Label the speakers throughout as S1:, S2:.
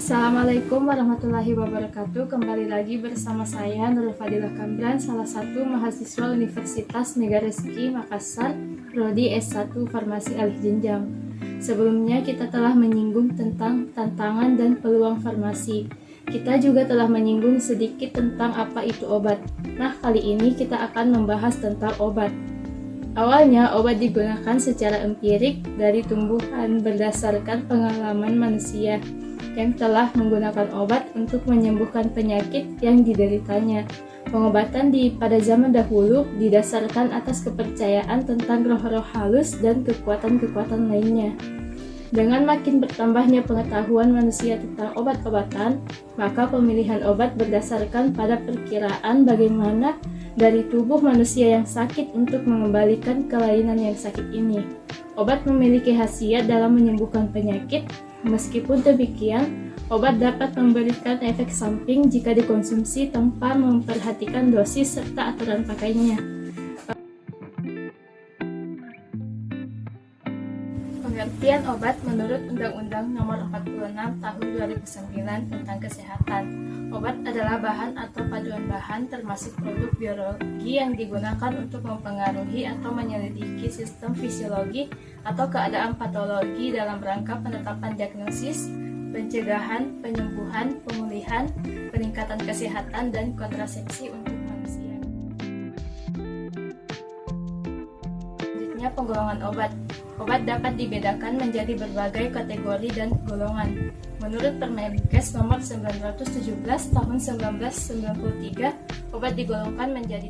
S1: Assalamualaikum warahmatullahi wabarakatuh. Kembali lagi bersama saya Nurul Fadilah Kamran, salah satu mahasiswa Universitas Megarezeki Makassar, Prodi S1 Farmasi Alih Jenjang. Sebelumnya kita telah menyinggung tentang tantangan dan peluang farmasi. Kita juga telah menyinggung sedikit tentang apa itu obat. Nah, kali ini kita akan membahas tentang obat. Awalnya, obat digunakan secara empirik dari tumbuhan berdasarkan pengalaman manusia yang telah menggunakan obat untuk menyembuhkan penyakit yang dideritanya. Pengobatan pada zaman dahulu didasarkan atas kepercayaan tentang roh-roh halus dan kekuatan-kekuatan lainnya. Dengan makin bertambahnya pengetahuan manusia tentang obat-obatan, maka pemilihan obat berdasarkan pada perkiraan bagaimana dari tubuh manusia yang sakit untuk mengembalikan kelainan yang sakit ini. Obat memiliki khasiat dalam menyembuhkan penyakit. Meskipun demikian, obat dapat memberikan efek samping jika dikonsumsi tanpa memperhatikan dosis serta aturan pakainya. Pengertian obat menurut Undang-Undang Nomor 46 Tahun 2009 tentang Kesehatan. Obat adalah bahan atau paduan bahan termasuk produk biologi yang digunakan untuk mempengaruhi atau menyelidiki sistem fisiologi atau keadaan patologi dalam rangka penetapan diagnosis, pencegahan, penyembuhan, pemulihan, peningkatan kesehatan, dan kontrasepsi untuk manusia. Selanjutnya, penggolongan obat. Obat dapat dibedakan menjadi berbagai kategori dan golongan. Menurut Permenkes Nomor 917 Tahun 1993, obat digolongkan menjadi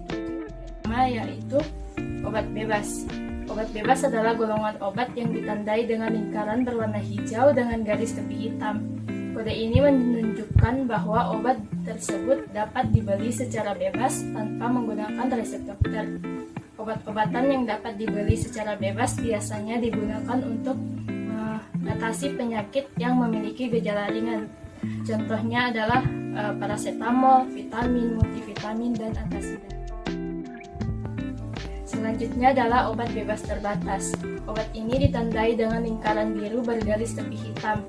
S1: 7, yaitu obat bebas. Obat bebas adalah golongan obat yang ditandai dengan lingkaran berwarna hijau dengan garis tepi hitam. Kode ini menunjukkan bahwa obat tersebut dapat dibeli secara bebas tanpa menggunakan resep dokter. Obat-obatan yang dapat dibeli secara bebas biasanya digunakan untuk mengatasi penyakit yang memiliki gejala ringan. Contohnya adalah paracetamol, vitamin, multivitamin, dan antasida. Selanjutnya adalah obat bebas terbatas. Obat ini ditandai dengan lingkaran biru bergaris tepi hitam.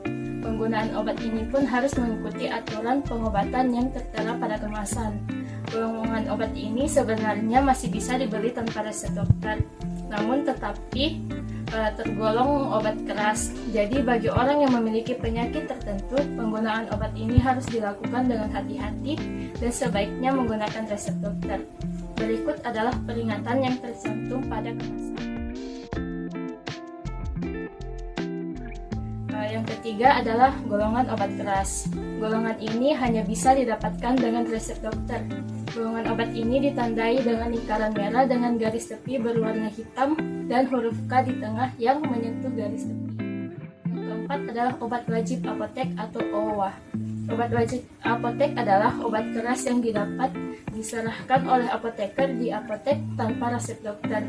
S1: Penggunaan obat ini pun harus mengikuti aturan pengobatan yang tertera pada kemasan. Golongan obat ini sebenarnya masih bisa dibeli tanpa resep dokter, namun tetapi tergolong obat keras. Jadi bagi orang yang memiliki penyakit tertentu, penggunaan obat ini harus dilakukan dengan hati-hati dan sebaiknya menggunakan resep dokter. Berikut adalah peringatan yang tercantum pada kemasan. Yang ketiga adalah golongan obat keras. Golongan ini hanya bisa didapatkan dengan resep dokter. Golongan obat ini ditandai dengan lingkaran merah dengan garis tepi berwarna hitam dan huruf K di tengah yang menyentuh garis tepi. Yang keempat adalah obat wajib apotek atau OWA. Obat wajib apotek adalah obat keras yang didapat diserahkan oleh apoteker di apotek tanpa resep dokter.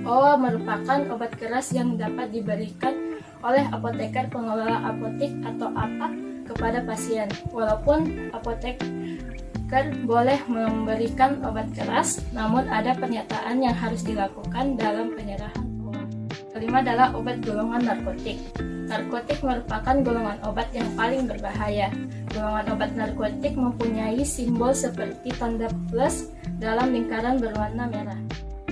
S1: OWA merupakan obat keras yang dapat diberikan oleh apoteker pengelola apotek atau APA kepada pasien. Walaupun apoteker boleh memberikan obat keras, namun ada pernyataan yang harus dilakukan dalam penyerahan OWA. Kelima adalah obat golongan narkotik. Narkotik merupakan golongan obat yang paling berbahaya. Golongan obat narkotik mempunyai simbol seperti tanda plus dalam lingkaran berwarna merah.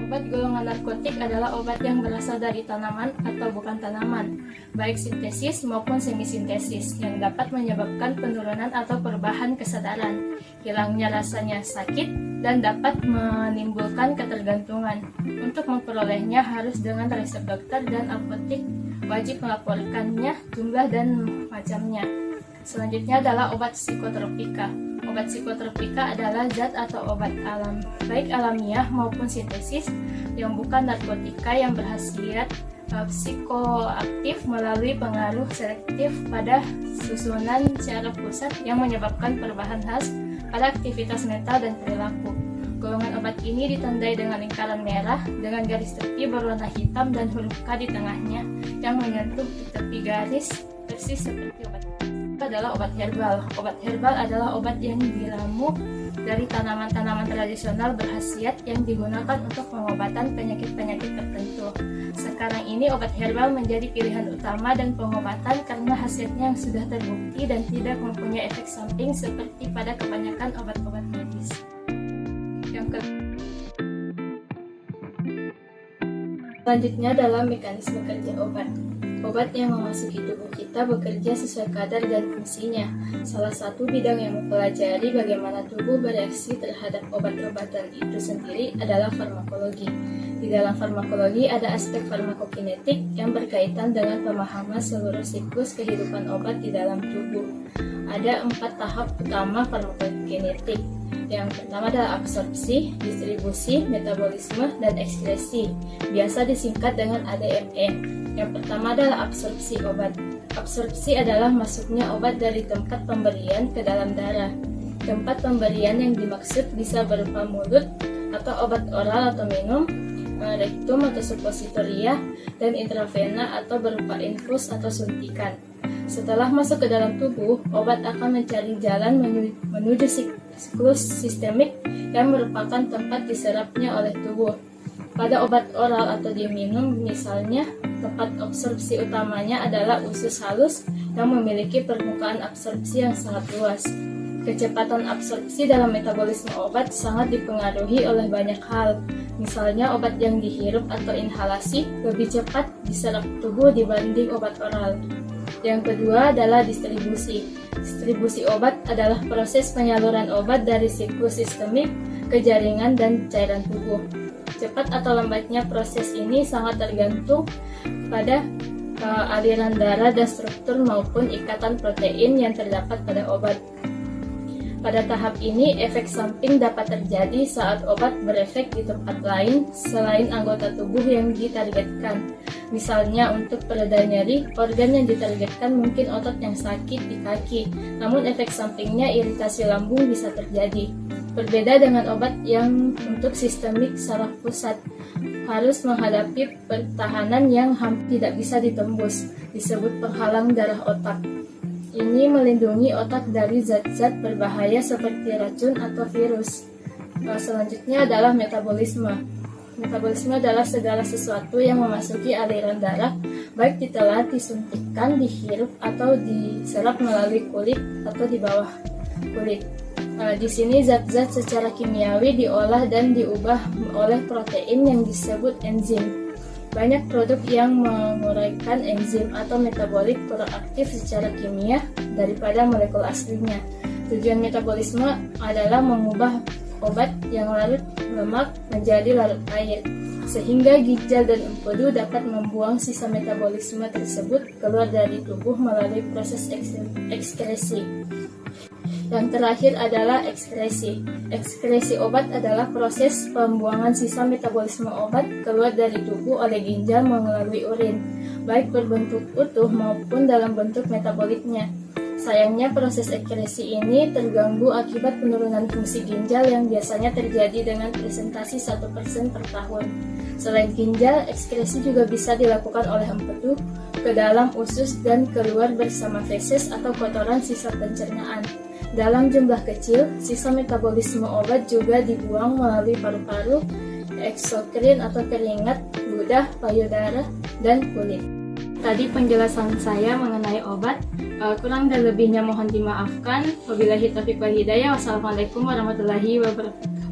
S1: Obat golongan narkotik adalah obat yang berasal dari tanaman atau bukan tanaman, baik sintesis maupun semisintesis, yang dapat menyebabkan penurunan atau perubahan kesadaran, hilangnya rasanya sakit, dan dapat menimbulkan ketergantungan. Untuk memperolehnya harus dengan resep dokter dan apotek wajib melaporkannya, jumlah dan macamnya. Selanjutnya adalah obat psikotropika. Obat psikotropika adalah zat atau obat alam, baik alamiah maupun sintesis, yang bukan narkotika yang berkhasiat psikoaktif melalui pengaruh selektif pada susunan syaraf pusat yang menyebabkan perubahan khas pada aktivitas mental dan perilaku. Golongan obat ini ditandai dengan lingkaran merah dengan garis tepi berwarna hitam dan huruf K di tengahnya yang menyentuh di tepi garis persis seperti obat. adalah obat herbal. Obat herbal adalah obat yang diramu dari tanaman-tanaman tradisional berkhasiat yang digunakan untuk pengobatan penyakit-penyakit tertentu. Sekarang ini obat herbal menjadi pilihan utama dan pengobatan karena hasilnya yang sudah terbukti dan tidak mempunyai efek samping seperti pada kebanyakan obat-obat medis. Selanjutnya adalah mekanisme kerja obat. Obat yang memasuki tubuh kita bekerja sesuai kadar dan fungsinya. Salah satu bidang yang mempelajari bagaimana tubuh bereaksi terhadap obat-obatan itu sendiri adalah farmakologi. Di dalam farmakologi ada aspek farmakokinetik yang berkaitan dengan pemahaman seluruh siklus kehidupan obat di dalam tubuh. Ada 4 tahap utama farmakokinetik. Yang pertama adalah absorpsi, distribusi, metabolisme, dan ekskresi. Biasa disingkat dengan ADME. Yang pertama adalah absorpsi obat. Absorpsi adalah masuknya obat dari tempat pemberian ke dalam darah. Tempat pemberian yang dimaksud bisa berupa mulut atau obat oral atau minum, rektum atau suppositoria, dan intravena atau berupa infus atau suntikan. Setelah masuk ke dalam tubuh, obat akan mencari jalan menuju siklus sistemik yang merupakan tempat diserapnya oleh tubuh. Pada obat oral atau diminum misalnya, tempat absorpsi utamanya adalah usus halus yang memiliki permukaan absorpsi yang sangat luas. Kecepatan absorpsi dalam metabolisme obat sangat dipengaruhi oleh banyak hal. Misalnya obat yang dihirup atau inhalasi lebih cepat diserap tubuh dibanding obat oral. Yang kedua adalah distribusi. Distribusi obat adalah proses penyaluran obat dari siklus sistemik ke jaringan dan cairan tubuh. Cepat atau lambatnya proses ini sangat tergantung pada aliran darah dan struktur maupun ikatan protein yang terdapat pada obat. Pada tahap ini, efek samping dapat terjadi saat obat berefek di tempat lain selain anggota tubuh yang ditargetkan. Misalnya untuk pereda nyeri, organ yang ditargetkan mungkin otot yang sakit di kaki, namun efek sampingnya iritasi lambung bisa terjadi. Berbeda dengan obat yang untuk sistemik saraf pusat, harus menghadapi pertahanan yang hampir tidak bisa ditembus, disebut penghalang darah otak. Ini melindungi otak dari zat-zat berbahaya seperti racun atau virus. Selanjutnya adalah metabolisme. Metabolisme adalah segala sesuatu yang memasuki aliran darah, baik ditelan, disuntikkan, dihirup, atau diserap melalui kulit atau di bawah kulit. Di sini zat-zat secara kimiawi diolah dan diubah oleh protein yang disebut enzim. Banyak produk yang menguraikan enzim atau metabolit kurang aktif secara kimia daripada molekul aslinya. Tujuan metabolisme adalah mengubah obat yang larut lemak menjadi larut air, sehingga ginjal dan empedu dapat membuang sisa metabolisme tersebut keluar dari tubuh melalui proses ekskresi. Yang terakhir adalah ekskresi. Ekskresi obat adalah proses pembuangan sisa metabolisme obat keluar dari tubuh oleh ginjal melalui urin, baik berbentuk utuh maupun dalam bentuk metabolitnya. Sayangnya proses ekskresi ini terganggu akibat penurunan fungsi ginjal yang biasanya terjadi dengan presentasi 1% per tahun. Selain ginjal, ekskresi juga bisa dilakukan oleh empedu ke dalam usus dan keluar bersama feses atau kotoran sisa pencernaan. Dalam jumlah kecil, sisa metabolisme obat juga dibuang melalui paru-paru, eksokrin atau keringat, ludah, payudara, dan kulit. Tadi penjelasan saya mengenai obat. Kurang dan lebihnya mohon dimaafkan. Wabillahi taufiq wal hidayah. Wassalamualaikum warahmatullahi wabarakatuh.